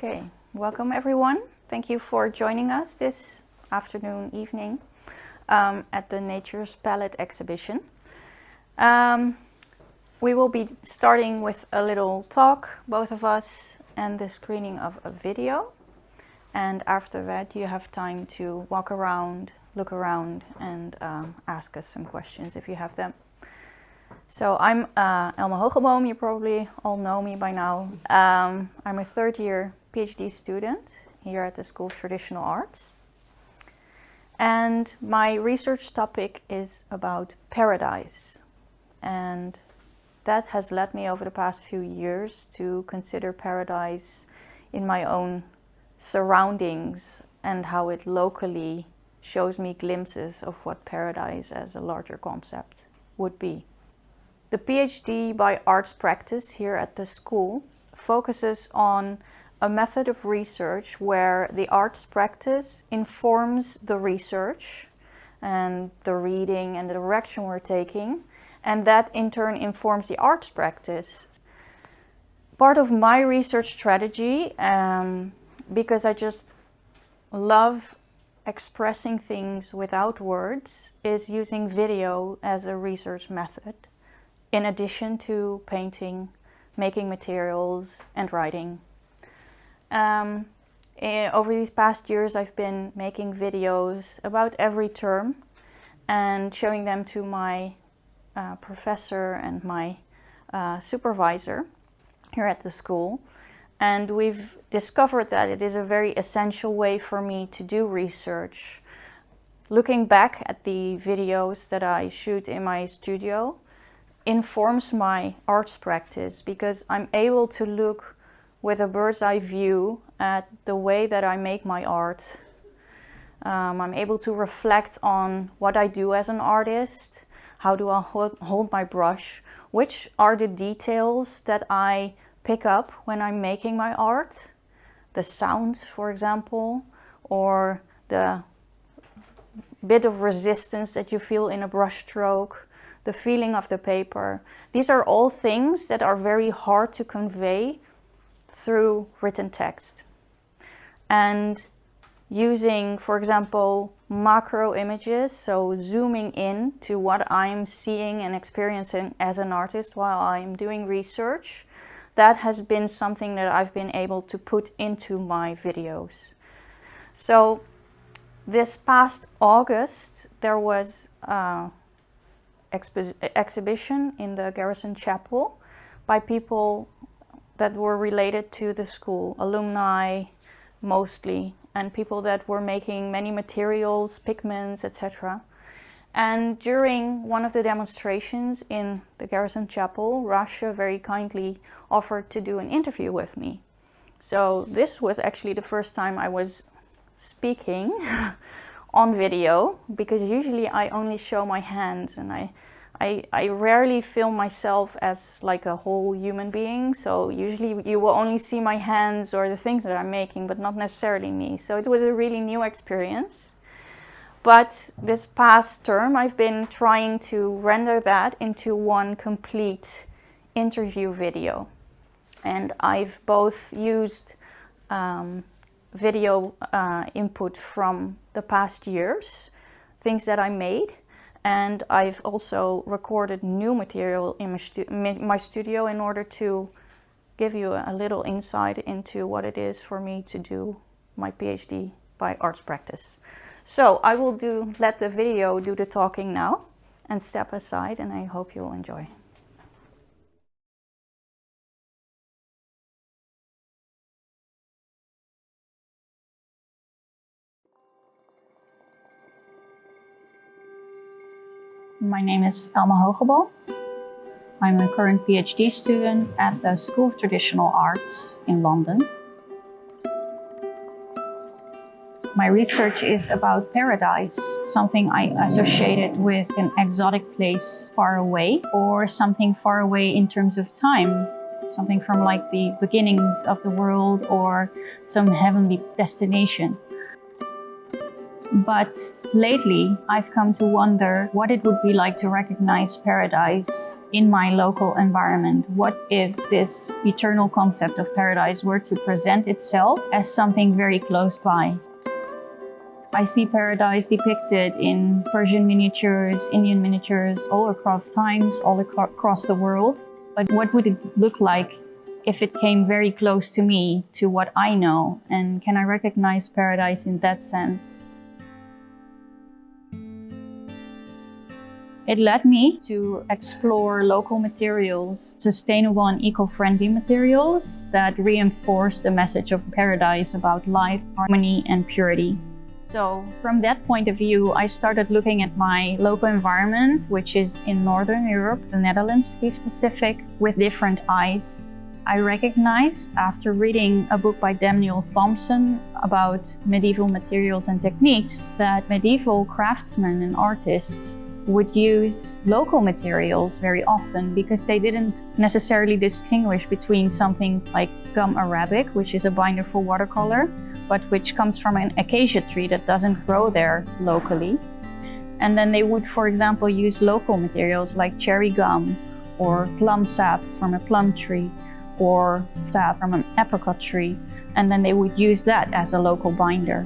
Okay, welcome everyone. Thank you for joining us this afternoon, evening at the Nature's Palette exhibition. We will be starting with a little talk, both of us, and the screening of a video. And after that you have time to walk around, look around, and ask us some questions if you have them. So I'm Elma Hogeboom, you probably all know me by now. I'm a third year PhD student here at the School of Traditional Arts. And my research topic is about paradise. And that has led me over the past few years to consider paradise in my own surroundings and how it locally shows me glimpses of what paradise as a larger concept would be. The PhD by Arts Practice here at the school focuses on a method of research where the arts practice informs the research and the reading and the direction we're taking, and that in turn informs the arts practice. Part of my research strategy, because I just love expressing things without words, is using video as a research method, in addition to painting, making materials, and writing. Over these past years, I've been making videos about every term and showing them to my professor and my supervisor here at the school. And we've discovered that it is a very essential way for me to do research. Looking back at the videos that I shoot in my studio informs my arts practice because I'm able to look with a bird's eye view at the way that I make my art. I'm able to reflect on what I do as an artist, how do I hold my brush, which are the details that I pick up when I'm making my art, the sounds, for example, or the bit of resistance that you feel in a brush stroke, the feeling of the paper. These are all things that are very hard to convey through written text. And using, for example, macro images, so zooming in to what I'm seeing and experiencing as an artist while I'm doing research, that has been something that I've been able to put into my videos. So this past August, there was an exhibition in the Garrison Chapel by people that were related to the school, alumni mostly, and people that were making many materials, pigments, etc. And during one of the demonstrations in the Garrison Chapel, Rasha very kindly offered to do an interview with me. So this was actually the first time I was speaking on video, because usually I only show my hands, and I rarely film myself as like a whole human being. So usually you will only see my hands or the things that I'm making, but not necessarily me. So it was a really new experience. But this past term, I've been trying to render that into one complete interview video. And I've both used video input from the past years, things that I made, and I've also recorded new material in my studio in order to give you a little insight into what it is for me to do my PhD by arts practice. So I will let the video do the talking now and step aside, and I hope you'll enjoy. My name is Elma Hogeboom. I'm a current PhD student at the School of Traditional Arts in London. My research is about paradise, something I associated with an exotic place far away, or something far away in terms of time, something from like the beginnings of the world or some heavenly destination. But lately, I've come to wonder what it would be like to recognize paradise in my local environment. What if this eternal concept of paradise were to present itself as something very close by? I see paradise depicted in Persian miniatures, Indian miniatures, all across times, all across the world. But what would it look like if it came very close to me, to what I know? And can I recognize paradise in that sense? It led me to explore local materials, sustainable and eco-friendly materials that reinforce the message of paradise about life, harmony, and purity. So from that point of view, I started looking at my local environment, which is in Northern Europe, the Netherlands to be specific, with different eyes. I recognized, after reading a book by Daniel Thompson about medieval materials and techniques, that medieval craftsmen and artists would use local materials very often because they didn't necessarily distinguish between something like gum arabic, which is a binder for watercolor, but which comes from an acacia tree that doesn't grow there locally. And then they would, for example, use local materials like cherry gum or plum sap from a plum tree or sap from an apricot tree, and then they would use that as a local binder.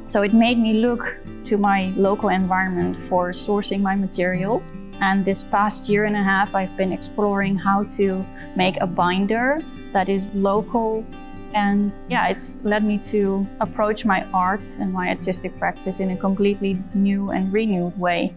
So it made me look to my local environment for sourcing my materials. And this past year and a half, I've been exploring how to make a binder that is local. And yeah, it's led me to approach my art and my artistic practice in a completely new and renewed way.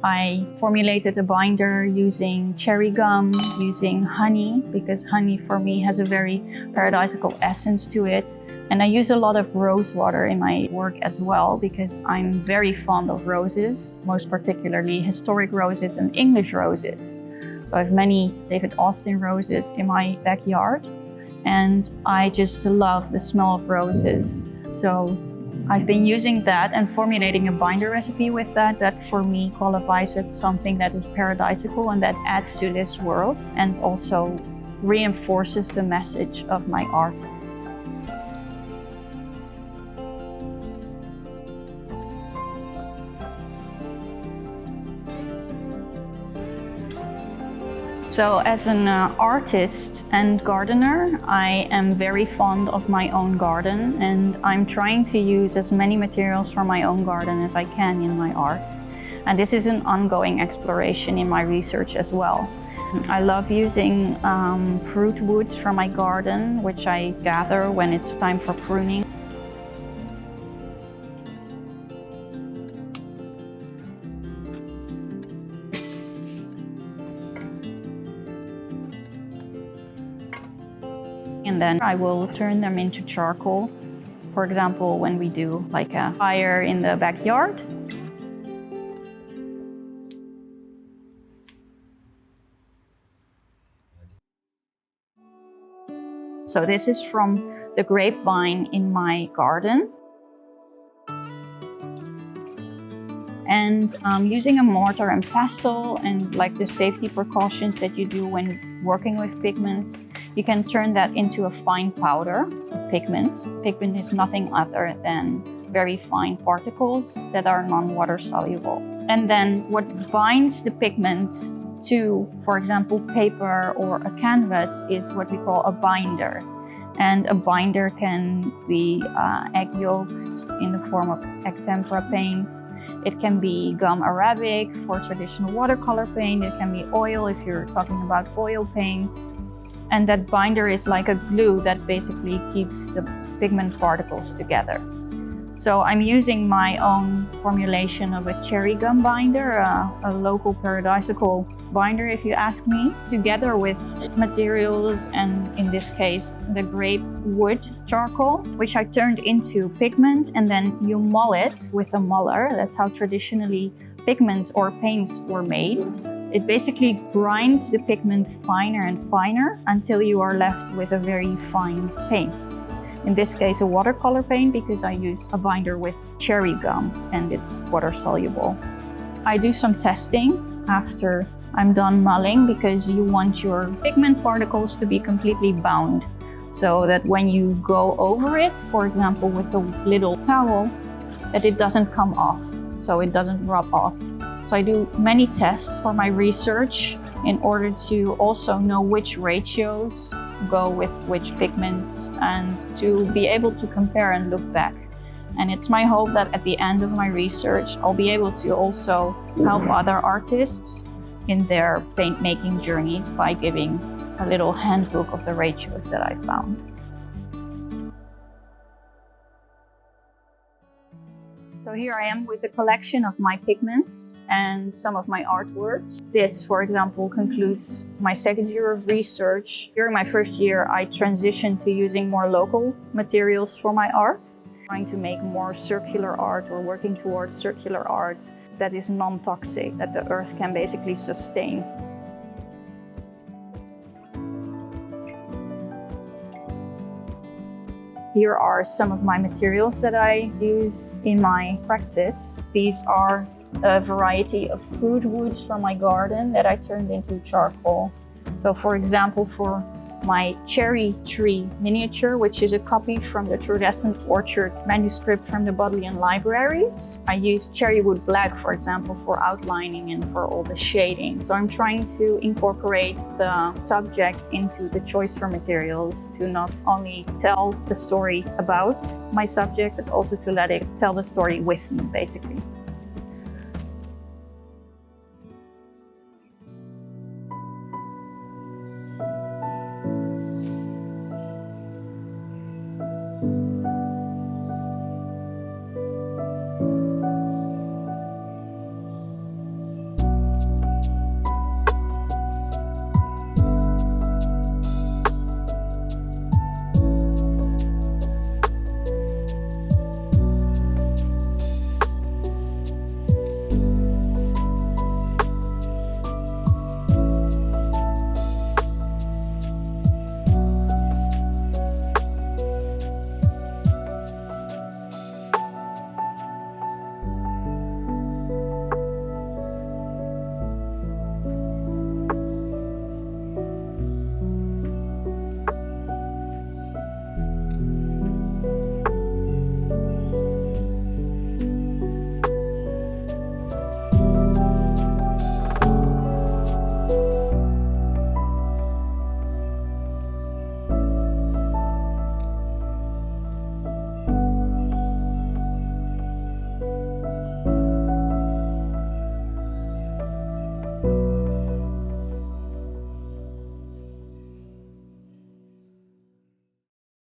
I formulated a binder using cherry gum, using honey, because honey for me has a very paradisical essence to it. And I use a lot of rose water in my work as well, because I'm very fond of roses, most particularly historic roses and English roses. So I have many David Austin roses in my backyard, and I just love the smell of roses. So I've been using that and formulating a binder recipe with that. That for me qualifies as something that is paradisical and that adds to this world and also reinforces the message of my art. So as an artist and gardener, I am very fond of my own garden, and I'm trying to use as many materials from my own garden as I can in my art. And this is an ongoing exploration in my research as well. I love using fruit woods from my garden, which I gather when it's time for pruning. And then I will turn them into charcoal. For example, when we do like a fire in the backyard. So this is from the grapevine in my garden. And using a mortar and pestle and like the safety precautions that you do when working with pigments, you can turn that into a fine powder, pigment. Pigment is nothing other than very fine particles that are non-water soluble. And then what binds the pigment to, for example, paper or a canvas is what we call a binder. And a binder can be egg yolks in the form of egg tempera paint. It can be gum arabic for traditional watercolor paint. It can be oil if you're talking about oil paint. And that binder is like a glue that basically keeps the pigment particles together. So I'm using my own formulation of a cherry gum binder, a local paradisical binder if you ask me, together with materials, and in this case the grape wood charcoal, which I turned into pigment, and then you mull it with a muller. That's how traditionally pigments or paints were made. It basically grinds the pigment finer and finer until you are left with a very fine paint. In this case, a watercolor paint, because I use a binder with cherry gum and it's water soluble. I do some testing after I'm done mulling, because you want your pigment particles to be completely bound so that when you go over it, for example with a little towel, that it doesn't come off, so it doesn't rub off. So I do many tests for my research in order to also know which ratios go with which pigments and to be able to compare and look back. And it's my hope that at the end of my research, I'll be able to also help other artists in their paint making journeys by giving a little handbook of the ratios that I found. So here I am with a collection of my pigments and some of my artworks. This, for example, concludes my second year of research. During my first year, I transitioned to using more local materials for my art, trying to make more circular art or working towards circular art that is non-toxic, that the earth can basically sustain. Here are some of my materials that I use in my practice. These are a variety of fruit woods from my garden that I turned into charcoal. So for example, for my cherry tree miniature, which is a copy from the Turdescent Orchard manuscript from the Bodleian Libraries, I used cherry wood black, for example, for outlining and for all the shading. So I'm trying to incorporate the subject into the choice for materials to not only tell the story about my subject, but also to let it tell the story with me, basically.